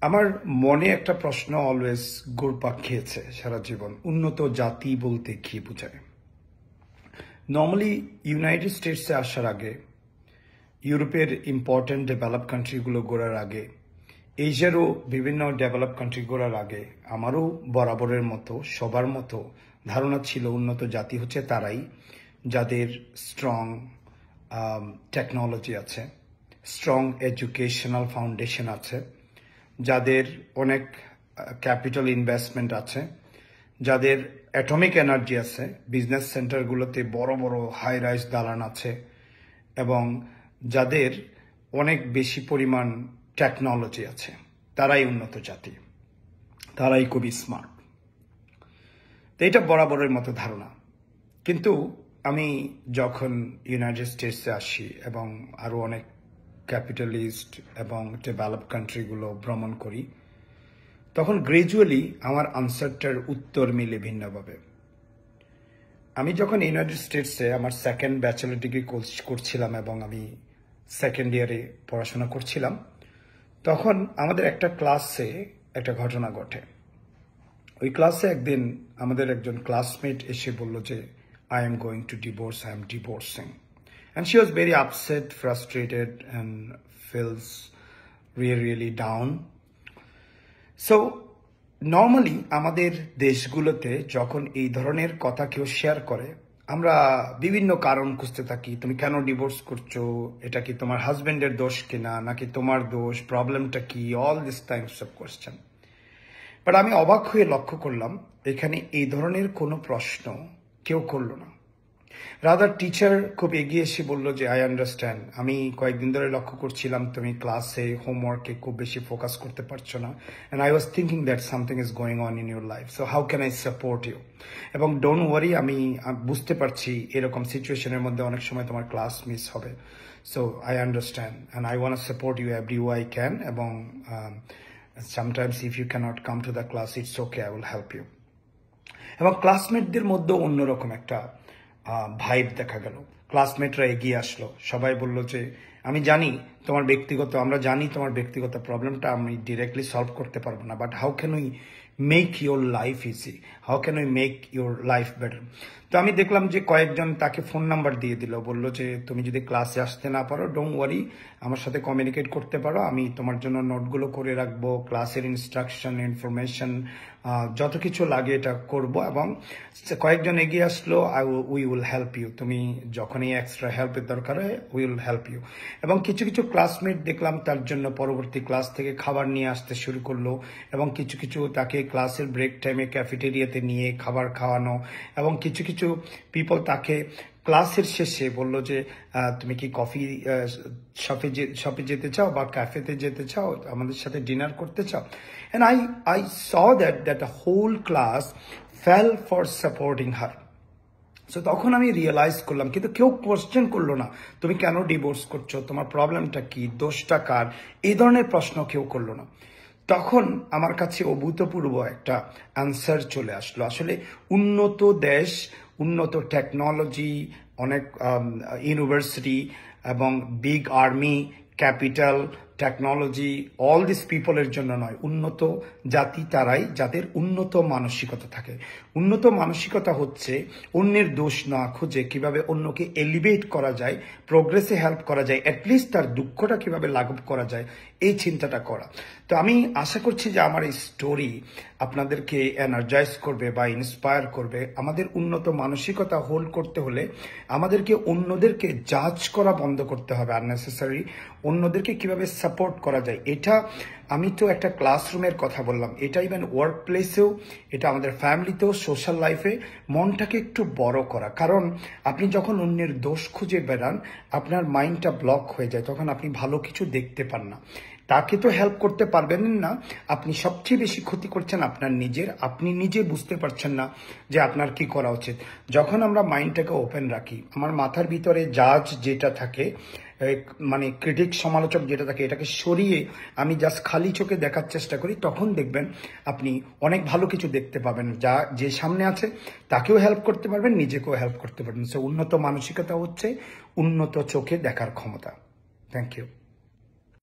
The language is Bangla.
আমার মনে একটা প্রশ্ন অলওয়েজ ঘুরপাক খেয়েছে সারা জীবন। উন্নত জাতি বলতে কি বোঝায়? নর্মালি ইউনাইটেড স্টেটসে আসার আগে, ইউরোপের ইম্পর্টেন্ট ডেভেলপ কান্ট্রিগুলো গড়ার আগে, এশিয়ারও বিভিন্ন ডেভেলপ কান্ট্রি গড়ার আগে আমারও বরাবরের মতো সবার মতো ধারণা ছিল উন্নত জাতি হচ্ছে তারাই যাদের স্ট্রং টেকনোলজি আছে, স্ট্রং এডুকেশনাল ফাউন্ডেশন আছে, যাদের অনেক ক্যাপিটাল ইনভেস্টমেন্ট আছে, যাদের অ্যাটমিক এনার্জি আছে, বিজনেস সেন্টারগুলোতে বড় বড় হাই রাইজ দালান আছে, এবং যাদের অনেক বেশি পরিমাণ টেকনোলজি আছে, তারাই উন্নত জাতি, তারাই খুবই স্মার্ট। তো এটা বরাবরের মতো ধারণা। কিন্তু আমি যখন ইউনাইটেড স্টেটসে আসি এবং আরও অনেক ক্যাপিটালিস্ট এবং ডেভেলপ কান্ট্রিগুলো ভ্রমণ করি, তখন গ্রাজুয়ালি আমার আনসারটার উত্তর মিলে ভিন্নভাবে। আমি যখন ইউনাইটেড স্টেটসে আমার সেকেন্ড ব্যাচেলর ডিগ্রি করছিলাম এবং আমি সেকেন্ড ইয়ারে পড়াশোনা করছিলাম, তখন আমাদের একটা ক্লাসে একটা ঘটনা ঘটে। ওই ক্লাসে একদিন আমাদের একজন ক্লাসমেট এসে বলল যে I am going to divorce, I am divorcing. And she was very upset, frustrated, and feels really down. So, normally, আমাদের দেশগুলোতে যখন এই ধরনের কথা কেউ শেয়ার করে, আমরা বিভিন্ন কারণ খুঁজতে থাকি। তুমি কেন ডিভোর্স করছো? এটা কি তোমার হাজবেন্ডের দোষ কিনা, নাকি তোমার দোষ? প্রবলেমটা কি? All this types of question. But আমি অবাক হয়ে লক্ষ্য করলাম এখানে এই ধরনের কোনো প্রশ্ন কেউ করলো না। রাদার টিচার খুব এগিয়ে এসে বলল যে আই আন্ডারস্ট্যান্ড, আমি কয়েকদিন ধরে লক্ষ্য করছিলাম তুমি ক্লাসে হোমওয়ার্কে খুব বেশি ফোকাস করতে পারছো না, and I was thinking that something is going on in your life, so how can I support you. এবং ডোন্ট ওয়ারি, আমি বুঝতে পারছি এরকম সিচুয়েশনের মধ্যে অনেক সময় তোমার ক্লাস মিস হবে, so I understand and I want support you every way I can, এবং sometimes if you cannot come to the class, it's okay, I will help you. এবং ক্লাসমেটদের মধ্যে অন্যরকম একটা ভাইব দেখা গেল। ক্লাসমেটরা এগিয়ে আসলো, সবাই বলল যে আমি জানি তোমার ব্যক্তিগত, আমরা জানি তোমার ব্যক্তিগত প্রবলেমটা আমি ডিরেক্টলি সলভ করতে পারবো না, but how can we make your life easy, how can we make your life better. তো আমি দেখলাম যে কয়েকজন তাকে ফোন নাম্বার দিয়ে দিল, বললো যে তুমি যদি ক্লাসে আসতে না পারো, ডোন্ট ওয়ারি, আমার সাথে কমিউনিকেট করতে পারো, আমি তোমার জন্য নোটগুলো করে রাখবো, ক্লাসের ইনস্ট্রাকশন, ইনফরমেশন যত কিছু লাগে এটা করব। এবং কয়েকজন এগিয়ে আসলো, উই উইল হেল্প ইউ, তুমি যখনই এক্সট্রা হেল্পের দরকার হয় উই উইল হেল্প ইউ। এবং কিছু কিছু ক্লাসমেট দেখলাম তার জন্য পরবর্তী ক্লাস থেকে খাবার নিয়ে আসতে শুরু করলো, এবং কিছু কিছু তাকে ক্লাসের ব্রেক টাইমে ক্যাফেটেরিয়াতে নিয়ে খাবার খাওয়ানো, এবং কিছু কিছু পিপল তাকে ক্লাসের শেষে বলল যে তুমি কি কফি শপে যেতে চাও বা ক্যাফেতে যেতে চাও, আমাদের সাথে ডিনার করতে চাও। And I saw that the whole class fell for supporting her. So তখন আমি রিয়েলাইজ করলাম, কিন্তু কেউ কোয়েশ্চেন করলো না তুমি কেন ডিভোর্স করছো, তোমার প্রবলেমটা কি, দোষটা কার, এই ধরনের প্রশ্ন কেউ করলো না। তখন আমার কাছে অভূতপূর্ব একটা অ্যান্সার চলে আসলো। আসলে উন্নত দেশ, উন্নত টেকনোলজি, অনেক ইউনিভার্সিটি এবং big army, capital, technology, all this পিপলের জন্য নয়। উন্নত জাতি তারাই যাদের উন্নত মানসিকতা থাকে। উন্নত মানসিকতা হচ্ছে অন্যের দোষ না খুঁজে কিভাবে অন্যকে এলিভেট করা যায়, প্রোগ্রেসে হেল্প করা যায়, অ্যাটলিস্ট তার দুঃখটা কিভাবে লাঘব করা যায়, এই চিন্তাটা করা। তো আমি আশা করছি যে আমার এই স্টোরি আপনাদেরকে এনার্জাইজ করবে বা ইন্সপায়ার করবে। আমাদের উন্নত মানসিকতা হোল্ড করতে হলে আমাদেরকে অন্যদেরকে জাজ করা বন্ধ করতে হবে, আননেসেসারি অন্যদেরকে কিভাবে সাপোর্ট করা যায়। এটা আমি তো একটা ক্লাসরুমের কথা বললাম, এটা ইভেন ওয়ার্ক প্লেসেও, এটা আমাদের ফ্যামিলিতেও, সোশ্যাল লাইফে মনটাকে একটু বড় করা। কারণ আপনি যখন অন্যের দোষ খুঁজে বেড়ান, আপনার মাইন্ডটা ব্লক হয়ে যায়, তখন আপনি ভালো কিছু দেখতে পান না। তাকে তো হেল্প করতে পারবেন না, আপনি সবচেয়ে বেশি ক্ষতি করছেন আপনার নিজের। আপনি নিজে বুঝতে পারছেন না যে আপনার কি করা উচিত। যখন আমরা মাইন্ডটাকে ওপেন রাখি, আমার মাথার ভিতরে জাজ যেটা থাকে, মানে ক্রিটিক, সমালোচক যেটা থাকে, এটাকে সরিয়ে আমি জাস্ট খালি চোখে দেখার চেষ্টা করি, তখন দেখবেন আপনি অনেক ভালো কিছু দেখতে পাবেন। যা যে সামনে আছে তাকেও হেল্প করতে পারবেন, নিজেকেও হেল্প করতে পারবেন। সো উন্নত মানসিকতা হচ্ছে উন্নত চোখে দেখার ক্ষমতা। Thank you.